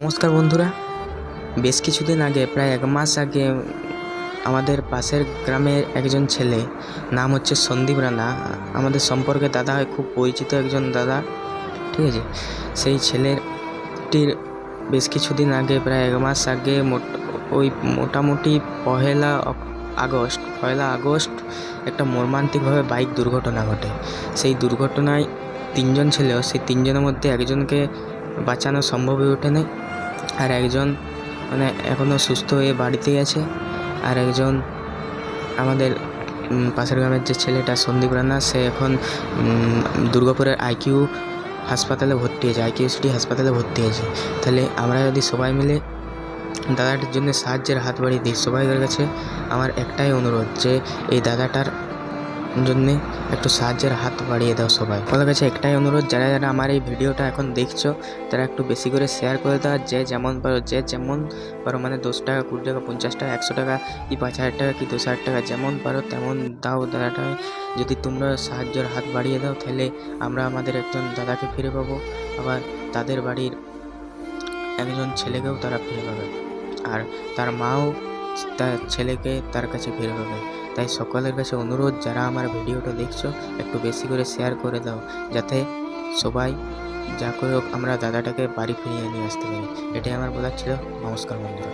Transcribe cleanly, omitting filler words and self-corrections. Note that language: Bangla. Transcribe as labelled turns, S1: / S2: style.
S1: নমস্কার বন্ধুরা, বেশ কিছুদিন আগে প্রায় 1 মাস আগে আমাদের পাশের গ্রামের একজন ছেলে, নাম হচ্ছে সন্দীপ রানা। আমাদের সম্পর্কে দাদা হয়, খুব পরিচিত একজন দাদা, ঠিক আছে। সেই ছেলেটির বেশ কিছুদিন আগে প্রায় 1 মাস আগে ওই মোটামুটি পয়লা আগস্ট একটা মর্মান্তিকভাবে বাইক দুর্ঘটনা ঘটে। সেই দুর্ঘটনায় 3 জন ছিল। সেই 3 জনের মধ্যে একজনকে বাঁচানো সম্ভব হয়ে ওঠেনি, আর একজন এখনও সুস্থ হয়ে বাড়িতে গেছে। আর একজন আমাদের পাশের গ্রামের যে ছেলেটা সন্দীপ রানা, সে এখন দুর্গাপুরের আইকিউ হাসপাতালে ভর্তি হয়েছে, আইকিউ সিটি হাসপাতালে ভর্তি হয়েছে। তাহলে আমরা যদি সবাই মিলে দাদাটির জন্য সাহায্যের হাত বাড়িয়ে দিই, সবাইয়ের কাছে আমার একটাই অনুরোধ যে এই দাদাটার জন্যে একটু সাহায্যের হাত বাড়িয়ে দাও। সবাই আমার কাছে একটাই অনুরোধ, যারা যারা আমার এই ভিডিওটা এখন দেখছো তারা একটু বেশি করে শেয়ার করে দাও। যে যেমন পারো, মানে 10 টাকা, 20 টাকা, 50 টাকা, 100 টাকা কি 5,000 টাকা কি 10,000 টাকা, যেমন পারো তেমন দাও। দাদাটা যদি তোমরা সাহায্যের হাত বাড়িয়ে দাও, তাহলে আমরা আমাদের একজন দাদাকে ফিরে পাবো, আবার তাদের বাড়ির একজন ছেলেকেও তারা ফিরে পাবে, আর তার মাও তার ছেলেকে তার কাছে ফিরে পাবে। তাই সকলের কাছে অনুরোধ, যারা আমার ভিডিওটা দেখছো একটু বেশি করে শেয়ার করে দাও, যাতে সবাই যা করে হোক আমরা দাদাটাকে বাড়ি ফিরিয়ে নিয়ে আসতে পারি। এটাই আমার বলার ছিল। নমস্কার বন্ধুরা।